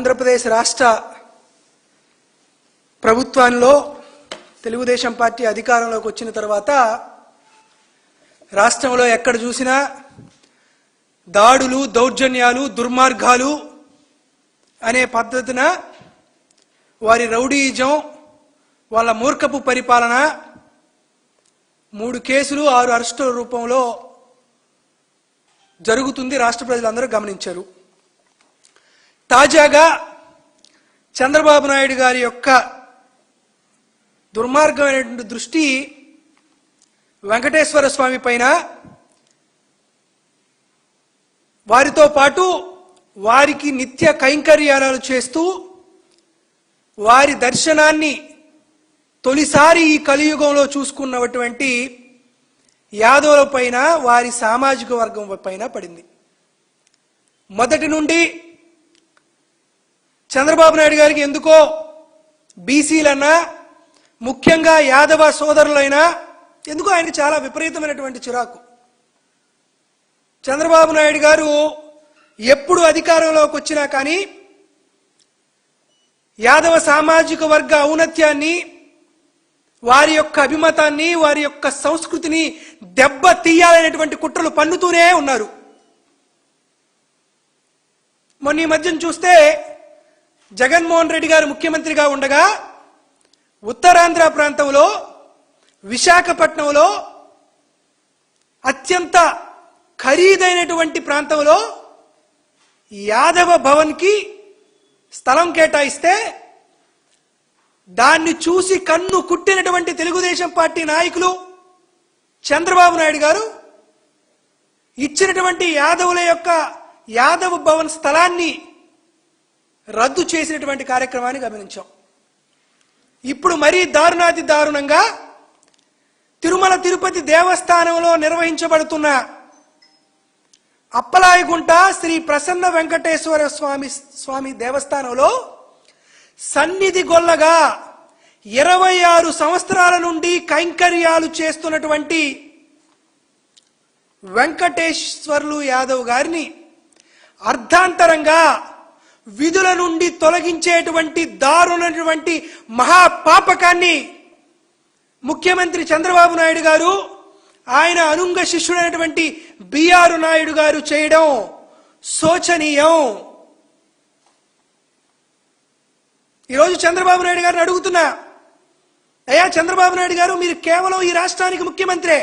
ఆంధ్రప్రదేశ్ రాష్ట్ర ప్రభుత్వంలో తెలుగుదేశం పార్టీ అధికారంలోకి వచ్చిన తర్వాత రాష్ట్రంలో ఎక్కడ చూసినా దాడులు, దౌర్జన్యాలు, దుర్మార్గాలు అనే పద్ధతిన వారి రౌడీయిజం, వాళ్ళ మూర్ఖపు పరిపాలన 3 కేసులు 6 అరెస్టుల రూపంలో జరుగుతుంది. రాష్ట్ర ప్రజలందరూ గమనించారు. తాజాగా చంద్రబాబు నాయుడు గారి యొక్క దుర్మార్గమైనటువంటి దృష్టి వెంకటేశ్వర స్వామి పైన, వారితో పాటు వారికి నిత్య కైంకర్యాలు చేస్తూ వారి దర్శనాన్ని తొలిసారి ఈ కలియుగంలో చూసుకున్నటువంటి యాదవుల పైన, వారి సామాజిక వర్గం పైన పడింది. మొదటి నుండి చంద్రబాబు నాయుడు గారికి ఎందుకో బీసీలన్నా, ముఖ్యంగా యాదవ సోదరులైనా ఎందుకో ఆయనకి చాలా విపరీతమైనటువంటి చిరాకు. చంద్రబాబు నాయుడు గారు ఎప్పుడు అధికారంలోకి వచ్చినా కానీ యాదవ సామాజిక వర్గ ఔన్నత్యాన్ని, వారి యొక్క అభిమతాన్ని, వారి యొక్క సంస్కృతిని దెబ్బ తీయాలనేటువంటి కుట్రలు పన్నుతూనే ఉన్నారు. మొన్న ఈ మధ్యన చూస్తే జగన్మోహన్ రెడ్డి గారు ముఖ్యమంత్రిగా ఉండగా ఉత్తరాంధ్ర ప్రాంతంలో, విశాఖపట్నంలో అత్యంత ఖరీదైనటువంటి ప్రాంతంలో యాదవ భవన్కి స్థలం కేటాయిస్తే దాన్ని చూసి కన్ను కుట్టినటువంటి తెలుగుదేశం పార్టీ నాయకులు చంద్రబాబు నాయుడు గారు ఇచ్చినటువంటి యాదవుల యొక్క యాదవ భవన్ స్థలాన్ని రద్దు చేసినటువంటి కార్యక్రమాన్ని గమనించాం. ఇప్పుడు మరీ దారుణాతి దారుణంగా తిరుమల తిరుపతి దేవస్థానంలో నిర్వహించబడుతున్న అప్పలాయగుంట శ్రీ ప్రసన్న వెంకటేశ్వర స్వామి దేవస్థానంలో సన్నిధి గొల్లగా 26 సంవత్సరాల నుండి కైంకర్యాలు చేస్తున్నటువంటి వెంకటేశ్వర్లు యాదవ్ గారిని అర్ధాంతరంగా విధుల నుండి తొలగించేటువంటి దారుణమైనటువంటి మహాపాపకాన్ని ముఖ్యమంత్రి చంద్రబాబు నాయుడు గారు, ఆయన అనుంగ శిష్యుడైనటువంటి బిఆర్ నాయుడు గారు చేయడం శోచనీయం. ఈరోజు చంద్రబాబు నాయుడు గారిని అడుగుతున్నా, అయ్యా చంద్రబాబు నాయుడు గారు, మీరు కేవలం ఈ రాష్ట్రానికి ముఖ్యమంత్రే,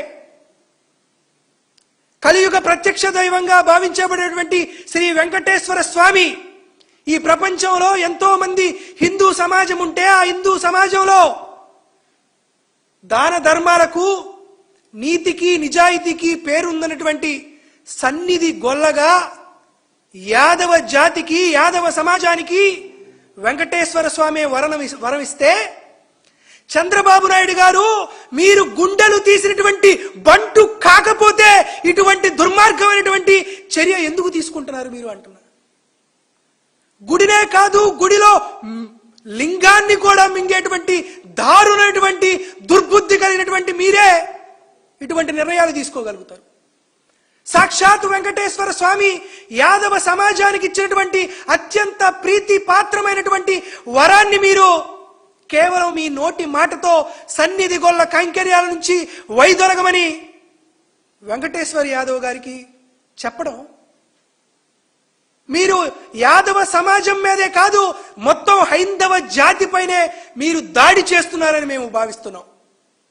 కలియుగ ప్రత్యక్ష దైవంగా భావించబడేటువంటి శ్రీ వెంకటేశ్వర స్వామి ఈ ప్రపంచంలో ఎంతో మంది హిందూ సమాజం ఉంటే ఆ హిందూ సమాజంలో దాన ధర్మాలకు, నీతికి, నిజాయితీకి పేరుందన్నటువంటి సన్నిధి గొల్లగా యాదవ జాతికి, యాదవ సమాజానికి వెంకటేశ్వర స్వామి వరమిస్తే చంద్రబాబు నాయుడు గారు మీరు గుండెలు తీసినటువంటి బంటు కాకపోతే ఇటువంటి దుర్మార్గమైనటువంటి చర్య ఎందుకు తీసుకుంటున్నారు మీరు అంటున్నారు. గుడినే కాదు, గుడిలో లింగాన్ని కూడా మింగేటువంటి దారుణమైనటువంటి దుర్బుద్ధి కలిగినటువంటి మీరే ఇటువంటి నిర్ణయాలు తీసుకోగలుగుతారు. సాక్షాత్ వెంకటేశ్వర స్వామి యాదవ సమాజానికి ఇచ్చినటువంటి అత్యంత ప్రీతి పాత్రమైనటువంటి వరాన్ని మీరు కేవలం మీ నోటి మాటతో సన్నిధి గొల్ల కైంకర్యాల నుంచి వైదొలగమని వెంకటేశ్వర యాదవ్ గారికి చెప్పడం, మీరు యాదవ సమాజం మీదే కాదు మొత్తం హైందవ జాతిపైనే మీరు దాడి చేస్తున్నారని మేము భావిస్తున్నాం.